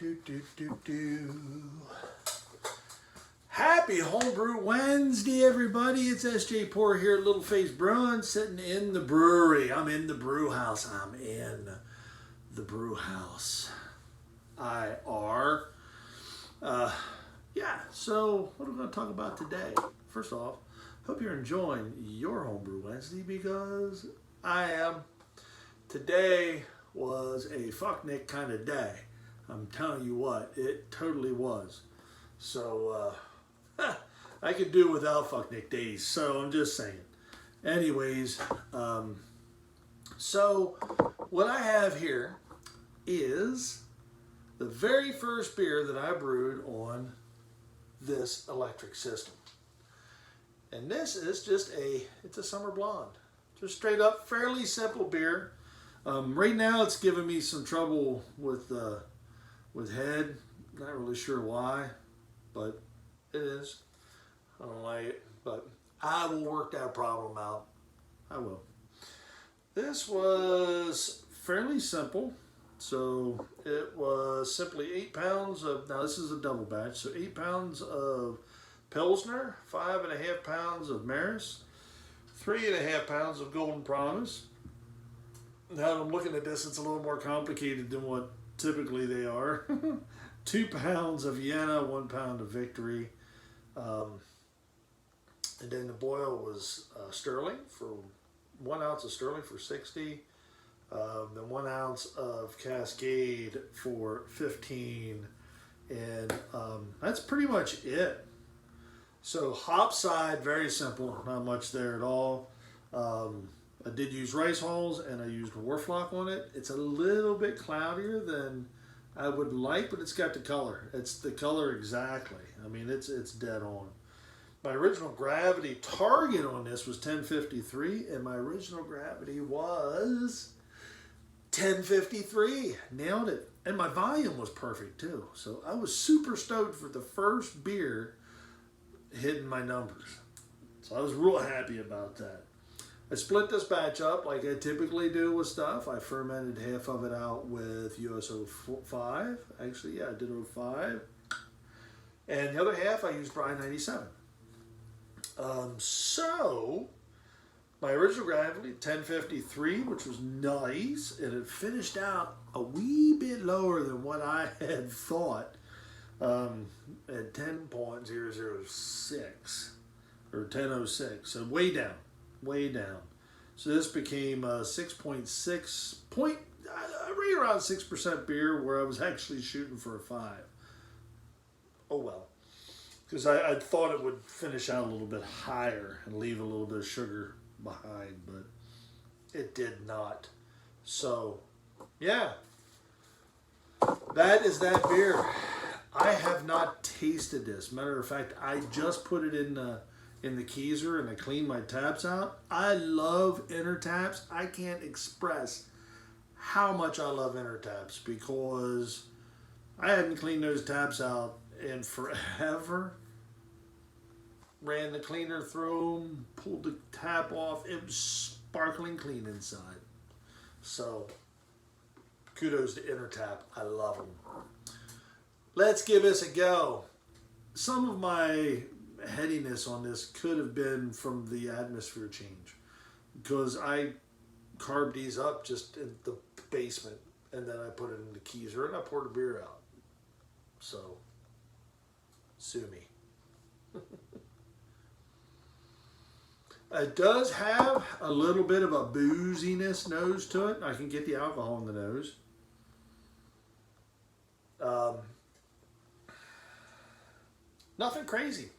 Do, do, do, do. Happy Homebrew Wednesday, everybody. It's SJ Poor here at Little Face Brewing, sitting in the brewery. I'm in the brew house. So what are we going to talk about today? First off, hope you're enjoying your Homebrew Wednesday because I am. Today was a fucknick kind of day. I'm telling you what, it totally was. So, I could do without fucknick days, so I'm just saying. Anyways, so what I have here is the very first beer that I brewed on this electric system. And this is just it's a summer blonde. Just straight up, fairly simple beer. Right now it's giving me some trouble with head. Not really sure why, but it is. I don't like it, but I will work that problem out. I will. This was fairly simple. So it was simply 8 pounds of, now this is a double batch, so 8 pounds of Pilsner, 5.5 pounds of Maris, 3.5 pounds of Golden Promise. Now I'm looking at this, it's a little more complicated than what typically they are. 2 pounds of Vienna, 1 pound of Victory. And then the boil was Sterling for 1 ounce of Sterling for 60. Then 1 ounce of Cascade for 15. And that's pretty much it. So hop side, very simple, not much there at all. I did use rice hulls and I used Warflock on it. It's a little bit cloudier than I would like, but it's got the color. It's the color exactly. I mean, it's dead on. My original gravity target on this was 1053, and my original gravity was 1053. Nailed it. And my volume was perfect too. So I was super stoked for the first beer hitting my numbers. So I was real happy about that. I split this batch up like I typically do with stuff. I fermented half of it out with US-05. Actually, yeah, I did 05. And the other half I used Brine 97. So my original gravity, 1053, which was nice, and it finished out a wee bit lower than what I had thought at 10.006 or 10.06, so way down. So this became 6.6 right around 6% beer, where I was actually shooting for a 5. Oh well, because I thought it would finish out a little bit higher and leave a little bit of sugar behind, but it did not. So yeah, that is that beer. I have not tasted this. Matter of fact, I just put it in the keezer and I cleaned my taps out. I love Intertaps. I can't express how much I love Intertaps because I hadn't cleaned those taps out in forever. Ran the cleaner through them, pulled the tap off. It was sparkling clean inside. So kudos to Intertap. I love them. Let's give this a go. Some of my headiness on this could have been from the atmosphere change because I carved these up just in the basement and then I put it in the keezer and I poured the beer out. So, sue me. It does have a little bit of a booziness nose to it. I can get the alcohol in the nose. Nothing crazy.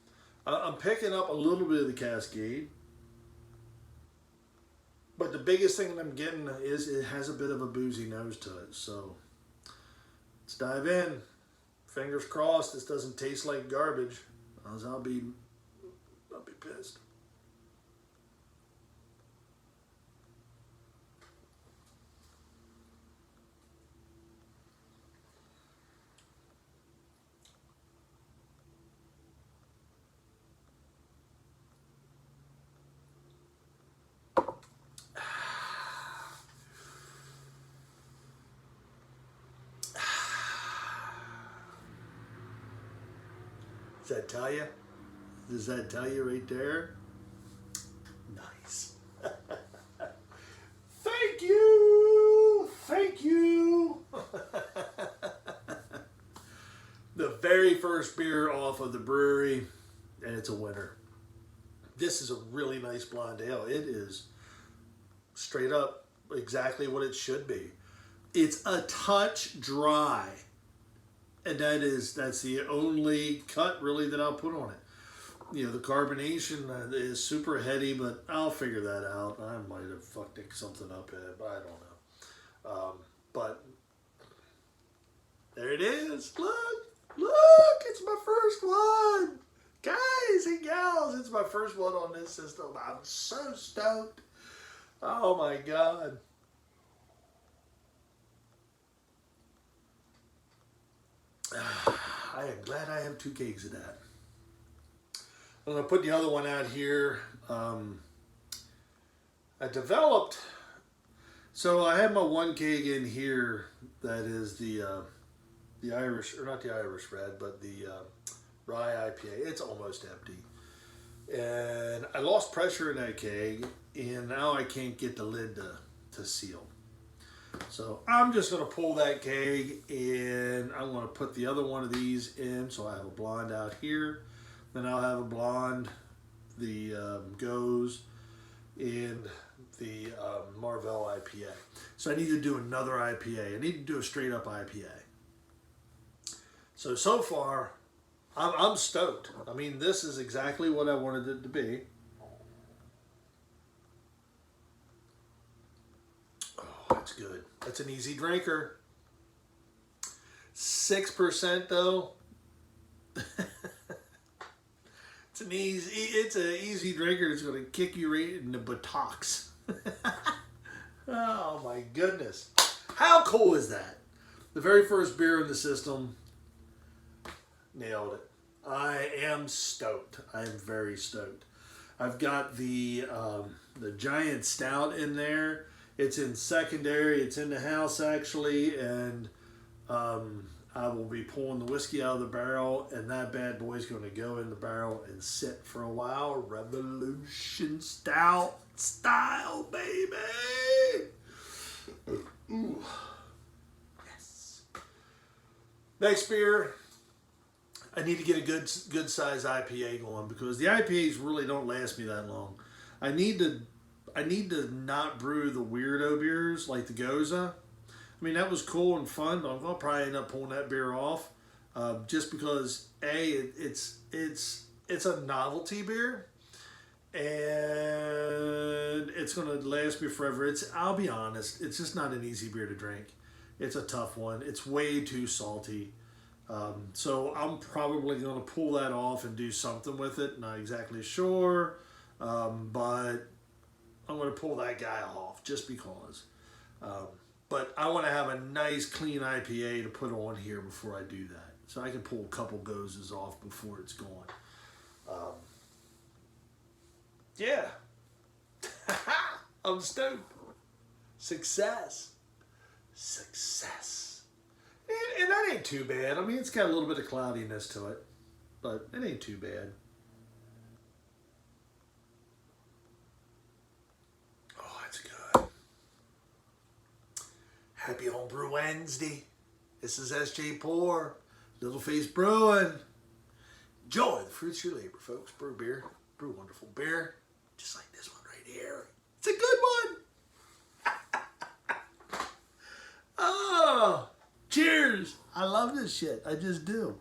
I'm picking up a little bit of the Cascade. But the biggest thing that I'm getting is it has a bit of a boozy nose to it. So let's dive in. Fingers crossed this doesn't taste like garbage. I'll be pissed. Does that tell you? Does that tell you right there? Nice. Thank you. Thank you. The very first beer off of the brewery, and it's a winner. This is a really nice blonde ale. It is straight up exactly what it should be. It's a touch dry, and that's the only cut really that I'll put on it. You know, the carbonation is super heady, but I'll figure that out. I might have fucked something up in it, but I don't know. But there it is. Look, it's my first one. Guys and gals, it's my first one on this system. I'm so stoked. Oh my God. I am glad I have 2 kegs of that. I'm going to put the other one out here. I developed, so I have my 1 keg in here that is the Irish, or not the Irish Red, but the Rye IPA. It's almost empty. And I lost pressure in that keg, and now I can't get the lid to seal. So I'm just going to pull that keg, and I'm going to put the other one of these in. So I have a blonde out here. Then I'll have a blonde, the Goes, and the Marvel IPA. So I need to do another IPA. I need to do a straight up IPA. So far, I'm stoked. I mean, this is exactly what I wanted it to be. Oh, that's good. That's an easy drinker. 6% though. It's an easy drinker. It's going to kick you right in the buttocks. Oh my goodness. How cool is that? The very first beer in the system. Nailed it. I am stoked. I am very stoked. I've got the giant stout in there. It's in secondary. It's in the house actually, and I will be pulling the whiskey out of the barrel, and that bad boy's going to go in the barrel and sit for a while. Revolution Stout style, baby. Ooh. Yes. Next beer. I need to get a good size IPA going, because the IPAs really don't last me that long. I need to not brew the weirdo beers like the Goza. I mean, that was cool and fun, but I'll probably end up pulling that beer off, just because it's a novelty beer, and it's gonna last me forever. I'll be honest, it's just not an easy beer to drink. It's a tough one. It's way too salty. So I'm probably going to pull that off and do something with it. Not exactly sure, but I'm going to pull that guy off just because. But I want to have a nice clean IPA to put on here before I do that. So I can pull a couple Gozes off before it's gone. Yeah. I'm stoked. Success. And that ain't too bad. I mean, it's got a little bit of cloudiness to it, but it ain't too bad. Oh, that's good. Happy Homebrew Wednesday. This is SJ Pour, Little Face Brewing. Enjoy the fruits of your labor, folks. Brew beer. Brew wonderful beer. Just like this one right here. It's a good one. Oh. Cheers! I love this shit. I just do.